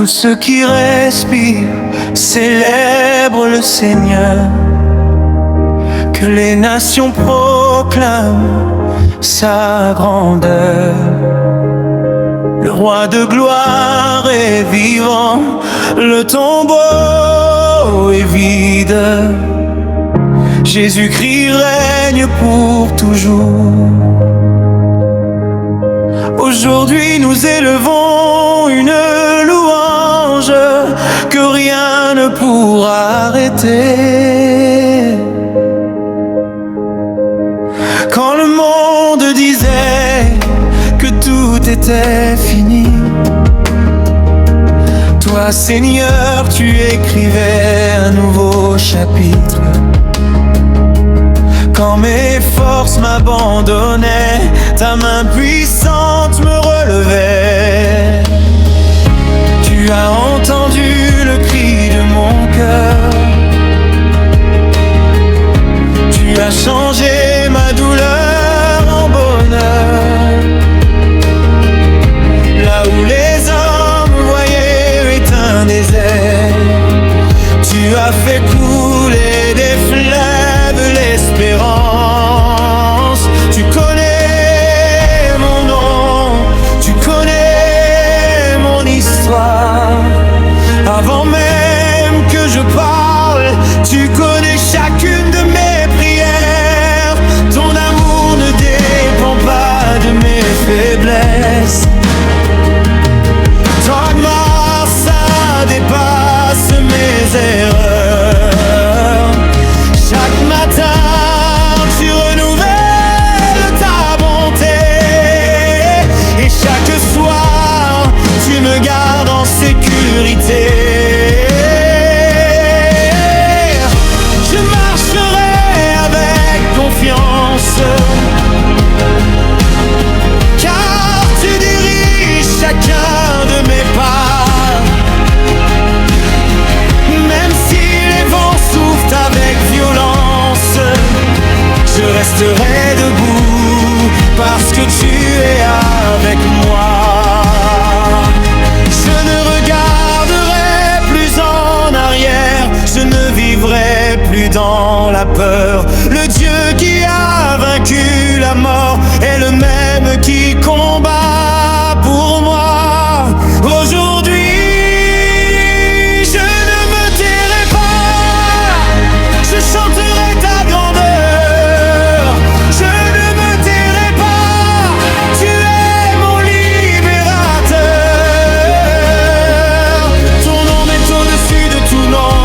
Tout ce qui respire célèbre le Seigneur. Que les nations proclament sa grandeur. Le roi de gloire est vivant, le tombeau est vide. Jésus-Christ règne pour toujours. Aujourd'hui nous élevons une louange que rien ne pourra arrêter. Quand le monde disait que tout était fini, toi Seigneur tu écrivais un nouveau chapitre. Quand mes forces m'abandonnaient, ta main puissante me relevait. Tu as entendu le cri de mon cœur. Tu as changé ma douleur en bonheur. Là où les hommes voyaient un désert, tu as fait couler des fleuves l'espérance. Tu connais mon nom, tu connais mon histoire. Avant même que je parle, tu connais chacune de mes prières. Ton amour ne dépend pas de mes faiblesses. Ta gloire, ça dépasse mes erreurs. Chaque matin, tu renouvelles ta bonté. Et chaque soir, tu me gardes en sécurité. Je marcherai avec confiance, car tu diriges chacun de mes pas. Même si les vents soufflent avec violence, je resterai debout parce que tu es avec moi. Je ne regarderai plus en arrière, je ne vivrai plus dans la peur. Le Dieu qui a vaincu la mort est le même qui combat pour moi. Aujourd'hui, je ne me tairai pas, je chanterai ta grandeur. Je ne me tairai pas, tu es mon libérateur. Ton nom est au-dessus de tout nom,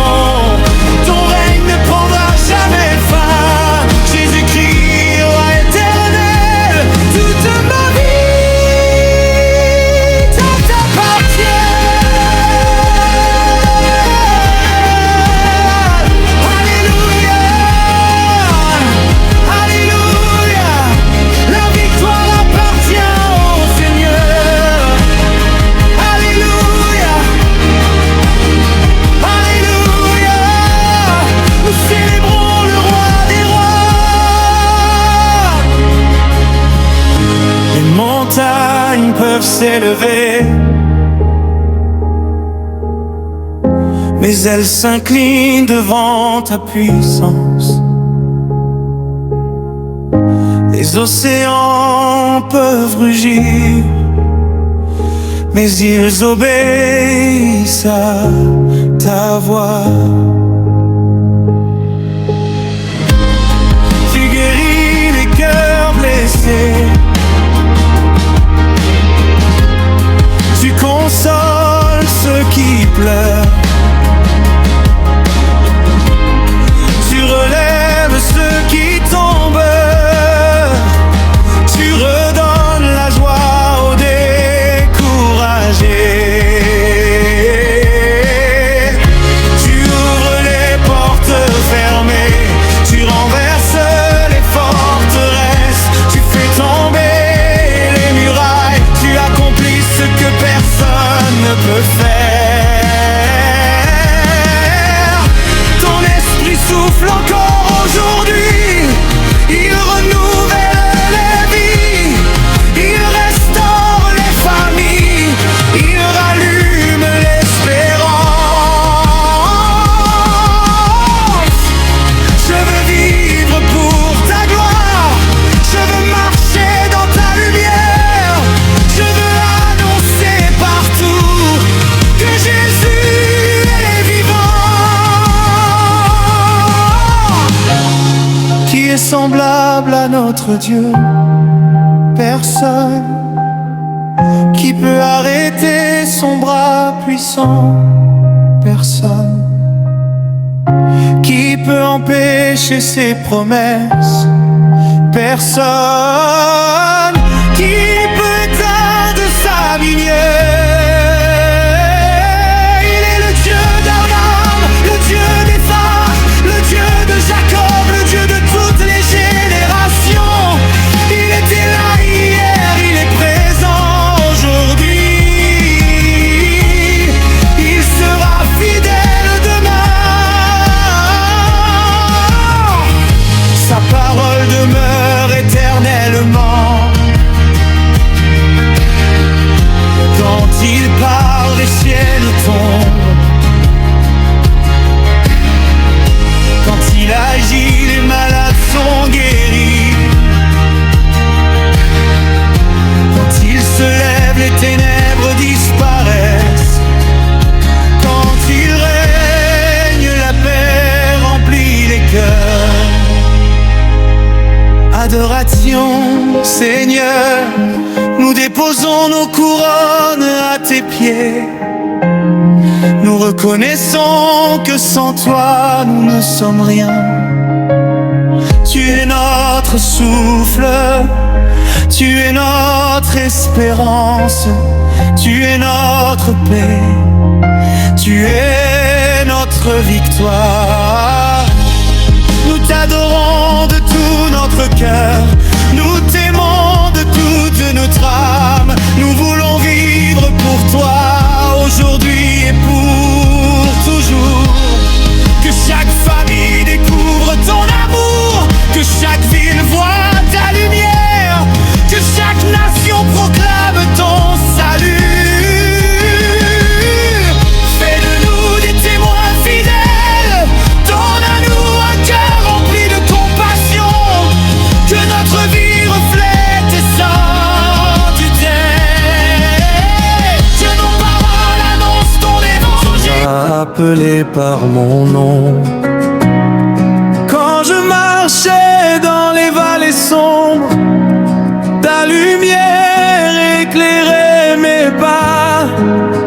ton règne ne prendra jamais fin. Jésus-Christ, roi éternel, toute ma vie t'appartient. Alléluia, alléluia, la victoire appartient au Seigneur. Alléluia, alléluia, nous célébrons le roi des rois. Les montagnes peuvent s'élever, mais elles s'inclinent devant ta puissance. Les océans peuvent rugir, mais ils obéissent à ta voix. Tu guéris les cœurs blessés, tu consoles ceux qui pleurent. Tu relèves ceux qui tombent, tu redonnes la joie aux découragés. Tu semblable à notre Dieu. Personne qui peut arrêter son bras puissant. Personne qui peut empêcher ses promesses. Personne qui peut éteindre sa lumière. Il est le Dieu d'Abraham, le Dieu d'Isaac, le Dieu de Jacob, le Dieu de toutes les générations. Il était là hier, il est présent aujourd'hui. Il sera fidèle demain. Sa parole demeure éternellement. Quand il parle, les ciels tombent. Quand il agit, les malades sont guéris. Quand il se lève, les ténèbres disparaissent. Quand il règne, la paix remplit les cœurs. Adoration, Seigneur, nous déposons nos couronnes à tes pieds. Nous reconnaissons que sans toi nous ne sommes rien. Tu es notre souffle, tu es notre espérance, tu es notre paix, tu es notre victoire. Nous t'adorons de tout notre cœur, nous t'aimons de toute notre âme. Nous voulons vivre pour toi, aujourd'hui et pour toujours. Que chaque famille découvre ton amour, que chaque ville voit ta lumière, que chaque nation proclame ton salut. Fais de nous des témoins fidèles, donne à nous un cœur rempli de compassion, que notre vie reflète tes saintetés, que nos paroles annoncent ton évangile. Appelé par mon nom. Quand je marchais dans les vallées sombres, ta lumière éclairait mes pas.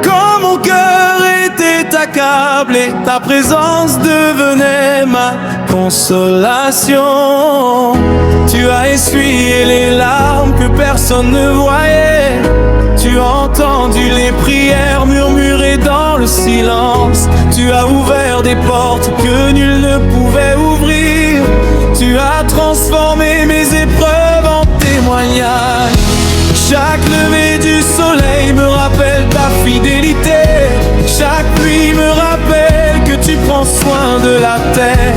Quand mon cœur était accablé, ta présence devenait ma consolation. Tu as essuyé les larmes que personne ne voyait. Tu as entendu les prières murmurées dans le silence. Tu as ouvert des portes que nul ne pouvait ouvrir. Tu as transformé mes épreuves en témoignages. Chaque lever du soleil me rappelle ta fidélité. Chaque pluie me rappelle que tu prends soin de la terre.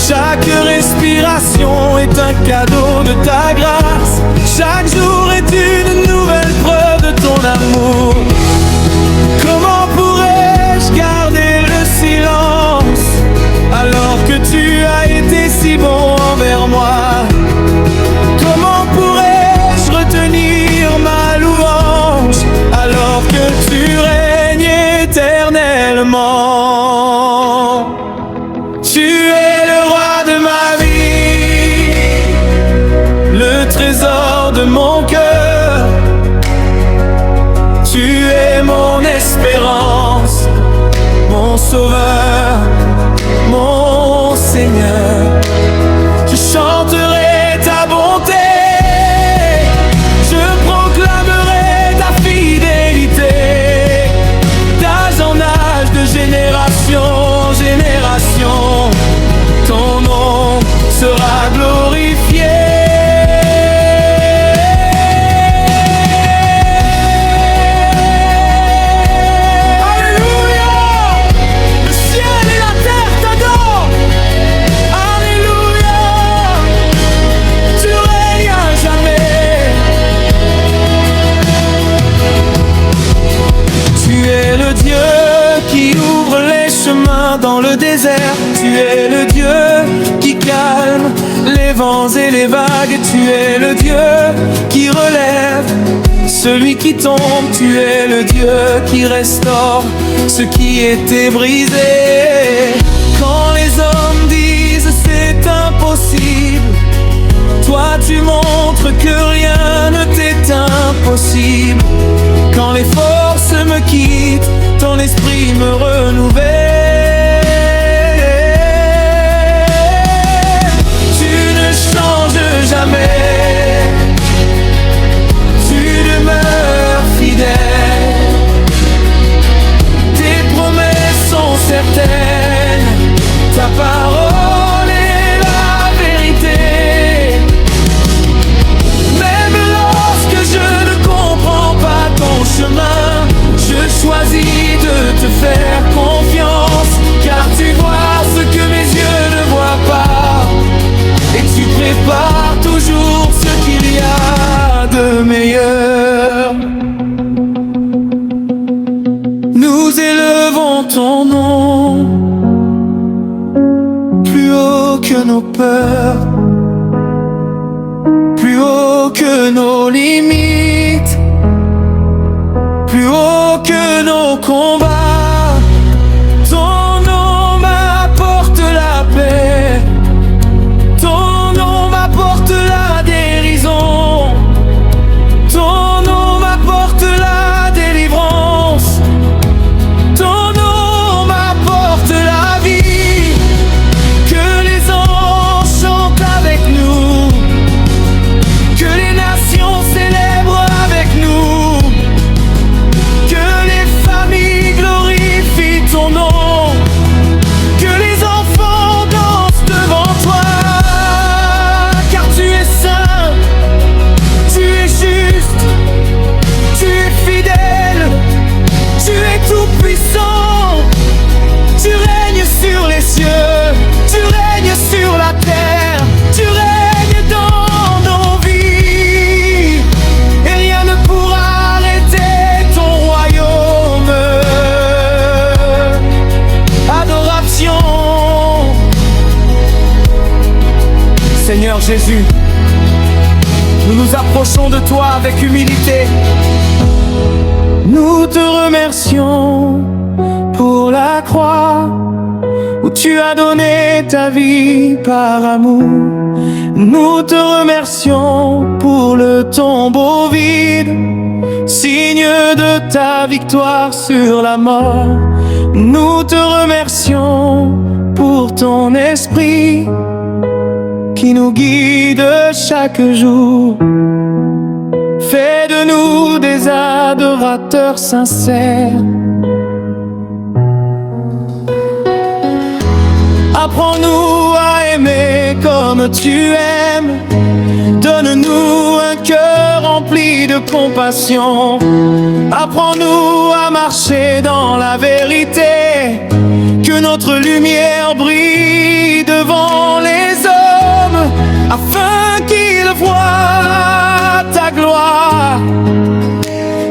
Chaque respiration est un cadeau de ta grâce. Chaque jour est une nouvelle preuve de ton amour. Comment pourrais-je garder le silence alors que tu as été si bon envers moi? Comment pourrais-je retenir ma louange alors que tu règnes éternellement? Tu es le roi de ma vie, le trésor de mon cœur. Tu es mon espérance, mon sauveur, mon Seigneur. Je chanterai ta bonté, je proclamerai ta fidélité, d'âge en âge, de génération en génération. Ton nom sera glorifié. Dans le désert, tu es le Dieu qui calme les vents et les vagues. Tu es le Dieu qui relève celui qui tombe. Tu es le Dieu qui restaure ce qui était brisé. Quand les hommes disent c'est impossible, que nos peurs, plus haut que nos limites, plus haut que nos combats. Ton nom m'apporte la paix, ton nom m'apporte la dérision, ton nom m'apporte la délivrance, ton nom m'apporte la vie. Que les anges chantent avec nous, que les nations célèbrent avec nous, que les familles glorifient ton nom, que les enfants dansent devant toi. Car tu es saint, tu es juste, tu es fidèle, tu es tout puissant. Tu règnes sur les cieux, tu règnes sur la terre, tu règnes dans nos vies, et rien ne pourra arrêter ton royaume. Adoration. Seigneur Jésus, nous nous approchons de toi avec humilité. Nous te remercions pour la croix où tu as donné ta vie par amour. Nous te remercions pour le tombeau vide, signe de ta victoire sur la mort. Nous te remercions pour ton esprit qui nous guide chaque jour. Fais de nous des adorateurs sincères. Apprends-nous à aimer comme tu aimes. Donne-nous un cœur rempli de compassion. Apprends-nous à marcher dans la vérité. Que notre lumière brille devant les hommes, afin qu'ils voient ta gloire.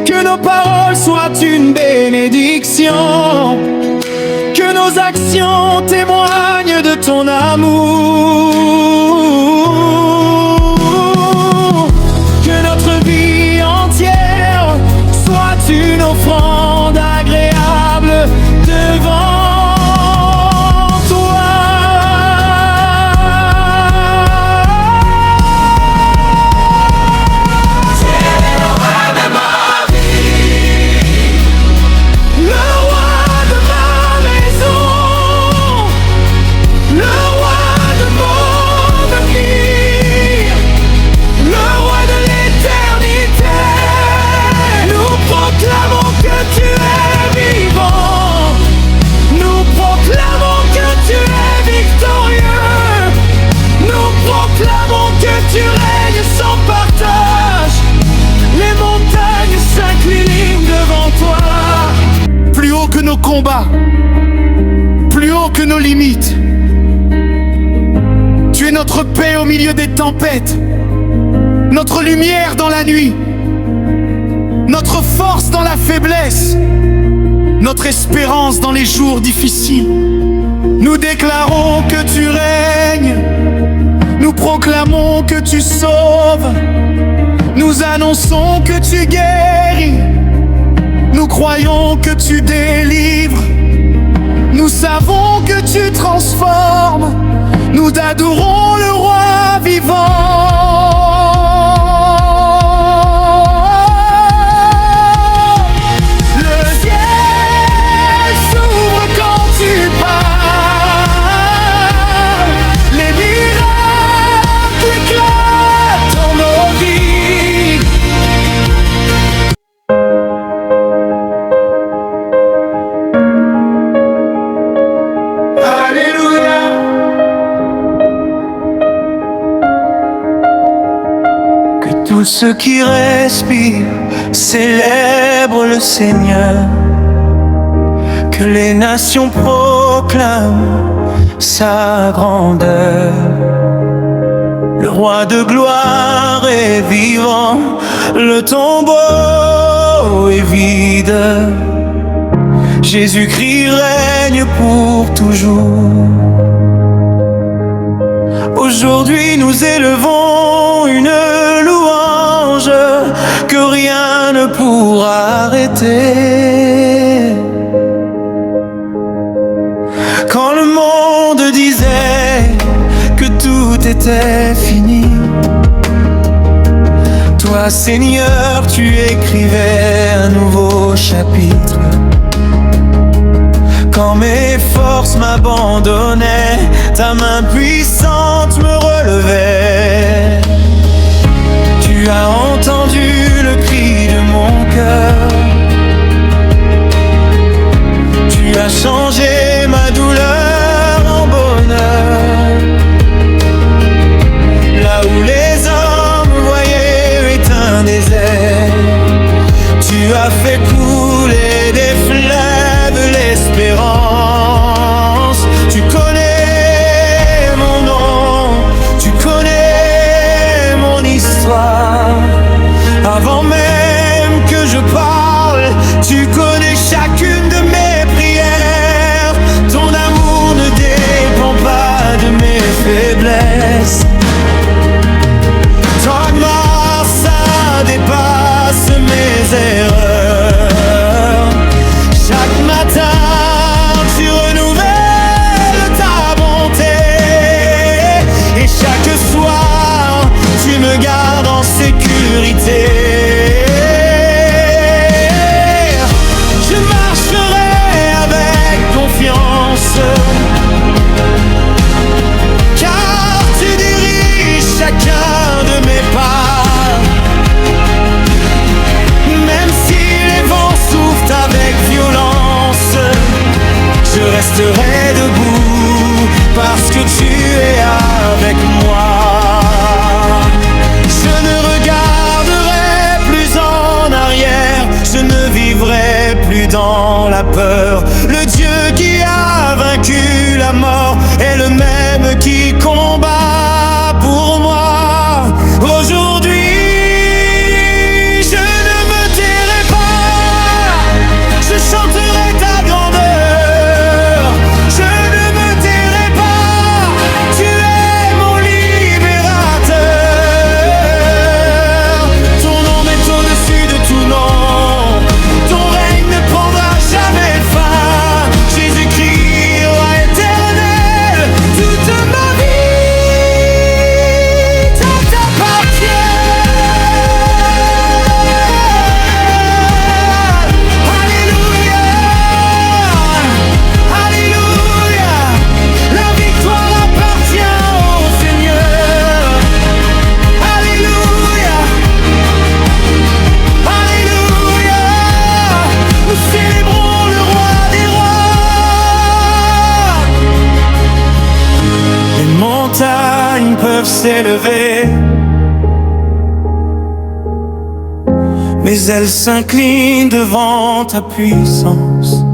Que nos paroles soient une bénédiction, que nos actions témoignent de ton amour. Que notre vie entière soit une offrande agréable devant toi. C'est le roi de ma vie, le roi de ma maison, le roi de mon avenir, le roi de l'éternité. Nous proclamons que tu es vivant, nous proclamons que tu es victorieux, nous proclamons que tu règnes sans partage. Les montagnes s'inclinent devant toi. Plus haut que nos combats, plus haut que nos limites. Tu es notre paix au milieu des tempêtes, notre lumière dans la nuit, notre force dans la faiblesse, notre espérance dans les jours difficiles. Nous déclarons que tu règnes, nous proclamons que tu sauves, nous annonçons que tu guéris, nous croyons que tu délivres, nous savons que tu transformes, nous adorons le roi vivant. Le ciel s'ouvre quand tu parles, les miracles éclatent dans nos vies. Alléluia. Que tous ceux qui respirent célèbrent le Seigneur. Que les nations proclament sa grandeur. Le roi de gloire est vivant, le tombeau est vide. Jésus-Christ règne pour toujours. Aujourd'hui nous élevons une louange que rien ne pourra arrêter. Quand le monde disait que tout était fini, toi Seigneur tu écrivais un nouveau chapitre. Quand mes forces m'abandonnaient, ta main puissante me relevait. Tu as entendu le cri de mon cœur. Tu as changé ma douleur en bonheur. Là où les hommes voyaient un désert, tu as fait couler des fleuves l'espérance. Tu connais mon nom, tu connais mon histoire. Avant même que je parle, tu connais chacune de mes prières. Ton amour ne dépend pas de mes faiblesses. Ta gloire, ça dépasse mes erreurs. Chaque matin, tu renouvelles ta bonté. Et chaque soir, tu me gardes en sécurité. Je marcherai avec confiance, car tu diriges chacun de mes pas. Même si les vents soufflent avec violence, je resterai debout parce que tu es avec moi. Je ne regarderai plus en arrière, je ne vivrai plus dans la peur. Le Dieu qui a vaincu la mort est le même qui combat pour moi. Aujourd'hui, je ne me tairai pas, je chanterai ta grandeur. Je ne me tairai pas, tu es mon libérateur. Ton nom est au-dessus de tout nom, ton règne ne prendra jamais fin. Jésus-Christ, roi éternel, toute ma vie t'appartient. Alléluia, alléluia, la victoire appartient au Seigneur. Alléluia, alléluia, nous célébrons le roi des rois. Les montagnes peuvent s'élever, mais elles s'inclinent devant ta puissance.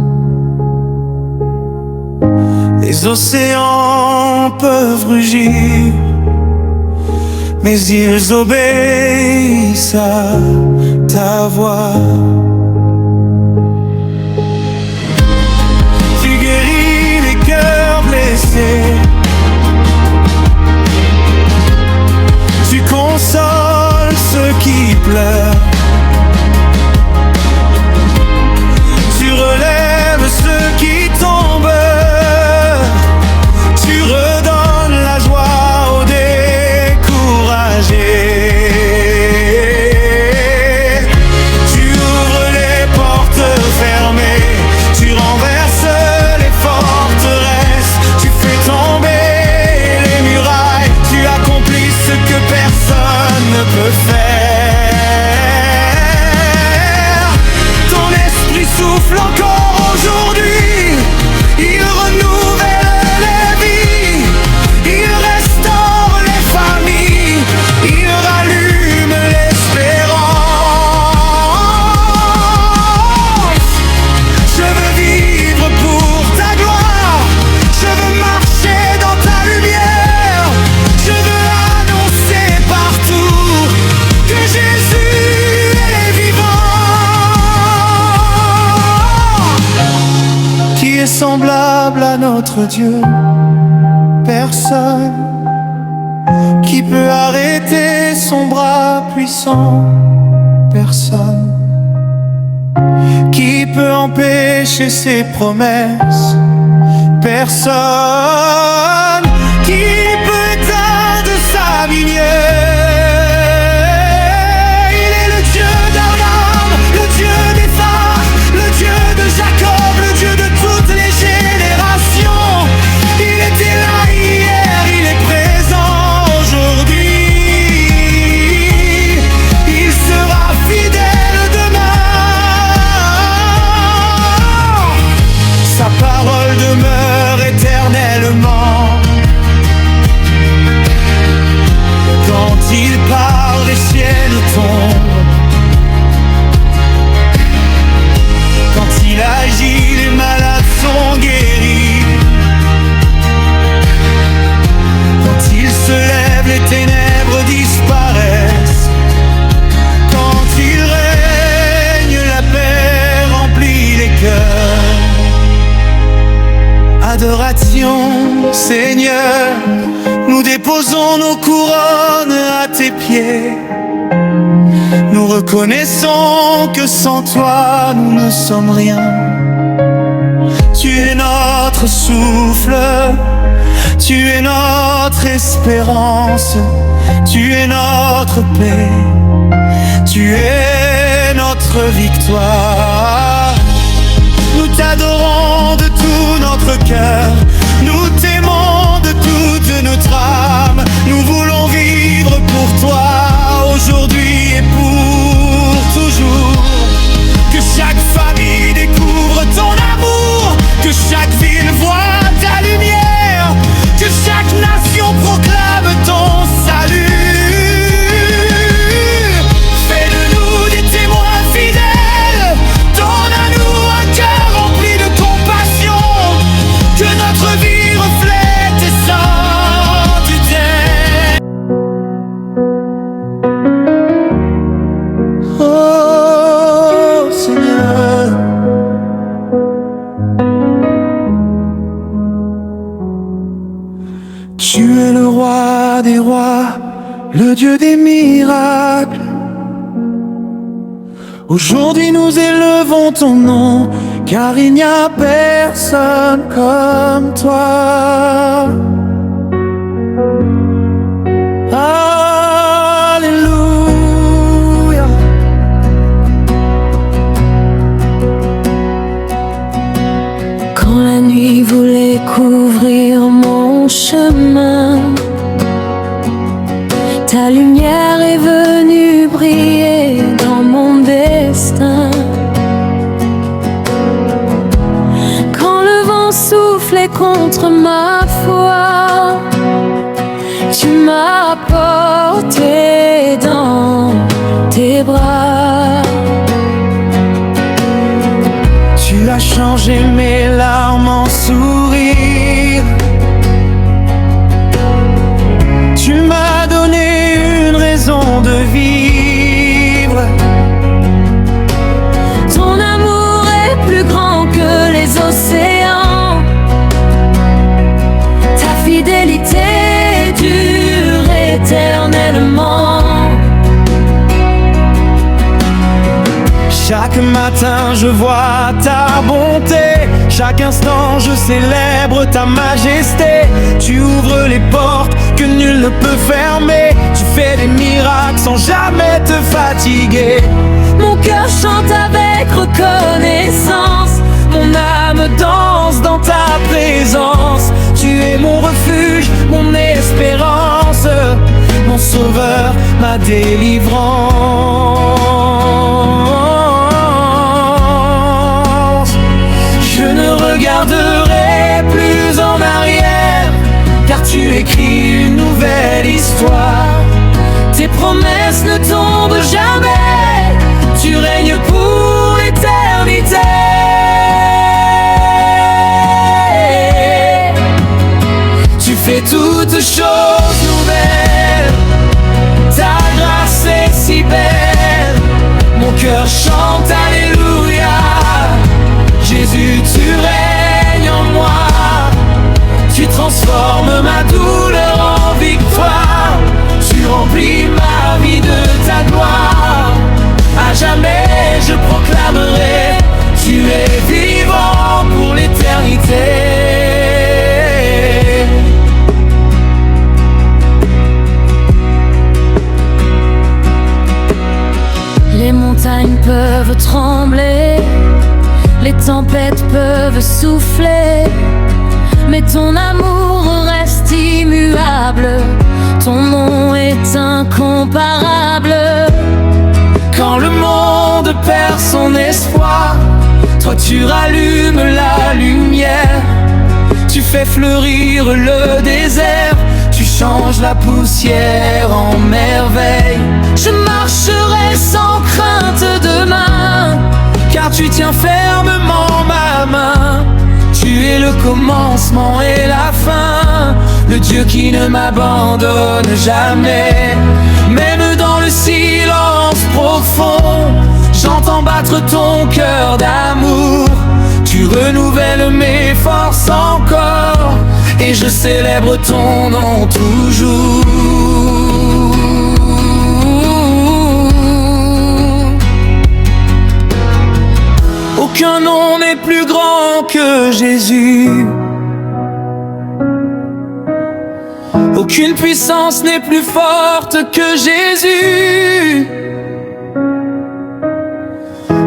Les océans peuvent rugir, mais ils obéissent à ta voix. Tu guéris les cœurs blessés, tu consoles ceux qui pleurent. Tu relèves ceux qui tombent, tu redonnes la joie aux découragés. Tu ouvres les portes fermées, tu renverses les forteresses, tu fais tomber les murailles, tu accomplis ce que personne ne peut faire. Ton esprit souffle encore aujourd'hui, il renouvelle les vies, il restaure les familles, il rallume l'espérance. Je veux vivre pour ta gloire, je veux marcher dans ta lumière, je veux annoncer partout que Jésus est vivant. Qui est semblable à notre Dieu? Personne. Qui peut arrêter son bras puissant? Personne. Qui peut empêcher ses promesses? Personne. Qui peut éteindre sa lumière? Il est le Dieu d'Abraham, le Dieu d'Isaac, le Dieu de Jacob, le Dieu de toutes les générations. Il était là hier, il est présent aujourd'hui. Il sera fidèle demain. Sa parole demeure éternellement. Quand il parle, les ciels tombent. Quand il agit, les malades sont guéris. Quand il se lève, les ténèbres disparaissent. Quand il règne, la paix remplit les cœurs. Adoration, Seigneur, nous déposons nos couronnes à tes pieds. Nous reconnaissons que sans toi, nous ne sommes rien. Tu es notre souffle, tu es notre espérance, tu es notre paix, tu es notre victoire. Nous t'adorons de tout notre cœur, nous t'aimons de toute notre âme. Nous voulons vivre pour toi, aujourd'hui et pour toujours. Que chaque famille découvre ton amour, que chaque ville voit ta lumière, que chaque nation proclame ton salut. Fais de nous des témoins fidèles, donne à nous un cœur rempli de compassion, que notre vie reflète tes saintetés. Oh Seigneur, tu es le roi des rois, le Dieu des miracles. Aujourd'hui nous élevons ton nom, car il n'y a personne comme toi. Alléluia. Quand la nuit voulait couvrir mon chemin, ta lumière est venue briller dans mon destin. Quand le vent soufflait contre ma foi, tu m'as porté dans tes bras. Tu as changé mes larmes en sourires. Tu m'as donné une raison de vivre. Ton amour est plus grand que les océans. Ta fidélité dure éternellement. Chaque matin je vois ta bonté, chaque instant je célèbre ta majesté. Tu ouvres les portes que nul ne peut fermer, tu fais des miracles sans jamais te fatiguer. Mon cœur chante avec reconnaissance, mon âme danse dans ta présence. Tu es mon refuge, mon espérance, mon sauveur, ma délivrance. Je ne regarderai plus en arrière, car tu écris une nouvelle histoire. Tes promesses ne tombent jamais, tu règnes pour l'éternité. Tu fais toutes choses nouvelles, ta grâce est si belle. Mon cœur chante Alléluia. Jésus, tu règnes en moi, tu transformes ma douleur en victoire. remplis ma vie de ta gloire. À jamais je proclamerai, tu es vivant pour l'éternité. Les montagnes peuvent trembler, les tempêtes peuvent souffler, mais ton amour reste immuable, ton nom est incomparable. Quand le monde perd son espoir, toi tu rallumes la lumière. Tu fais fleurir le désert, tu changes la poussière en merveille. Je marcherai sans crainte demain, car tu tiens fermement ma main. Tu es le commencement et la fin, le Dieu qui ne m'abandonne jamais. Même dans le silence profond, j'entends battre ton cœur d'amour. Tu renouvelles mes forces encore, et je célèbre ton nom toujours. Aucun nom n'est plus grand que Jésus. Aucune puissance n'est plus forte que Jésus.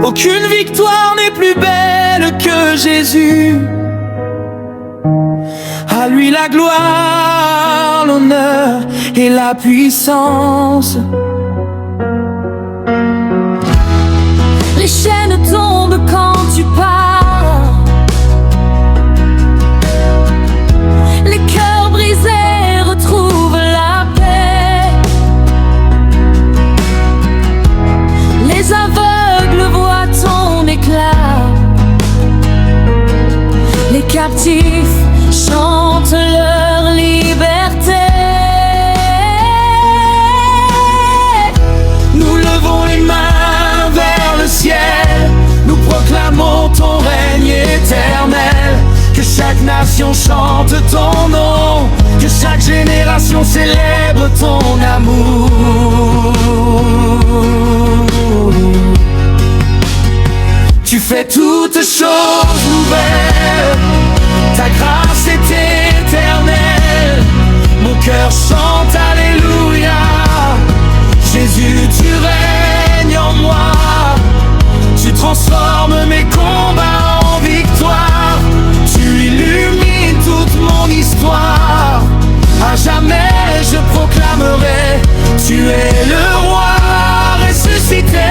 Aucune victoire n'est plus belle que Jésus. À lui la gloire, l'honneur et la puissance. les chaînes tombent quand tu pars. Les cœurs brisés retrouvent la paix. Les aveugles voient ton éclat. Les captifs chantent leur liberté. Nous levons les mains vers le ciel, nous proclamons ton règne éternel. Que chaque nation chante ton nom, que chaque génération célèbre ton amour. Tu fais toutes choses nouvelles, ta grâce est éternelle. Mon cœur chante alléluia. Jésus, tu règnes en moi. Tu transformes mes combats en victoire. Tu illumines toute mon histoire. À jamais je proclamerai, tu es le roi ressuscité.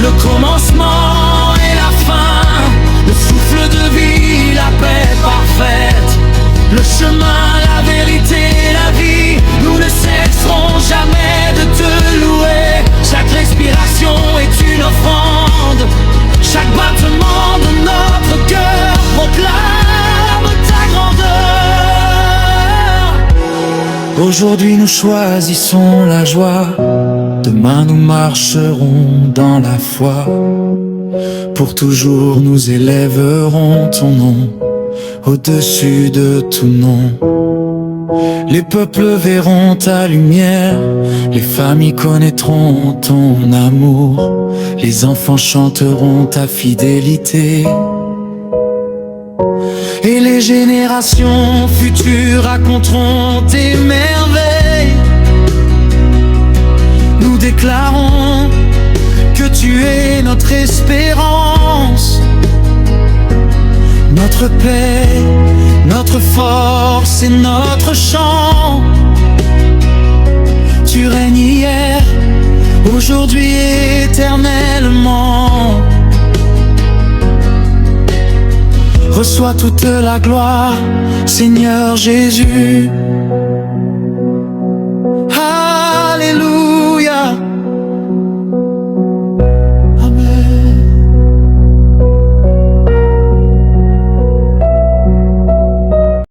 Le commencement et la fin, le souffle de vie, la paix parfaite, le chemin, la vérité, la vie. Nous ne cesserons jamais de te louer. Chaque respiration est une offrande, chaque battement de notre cœur proclame ta grandeur. Aujourd'hui nous choisissons la joie, demain nous marcherons dans la foi. Pour toujours nous élèverons ton nom au-dessus de tout nom. Les peuples verront ta lumière, les familles connaîtront ton amour, les enfants chanteront ta fidélité. Et les générations futures raconteront tes merveilles. Nous déclarons que tu es notre espérance, notre paix, notre force et notre chant. Tu règnes hier, aujourd'hui et éternellement. Reçois toute la gloire, Seigneur Jésus.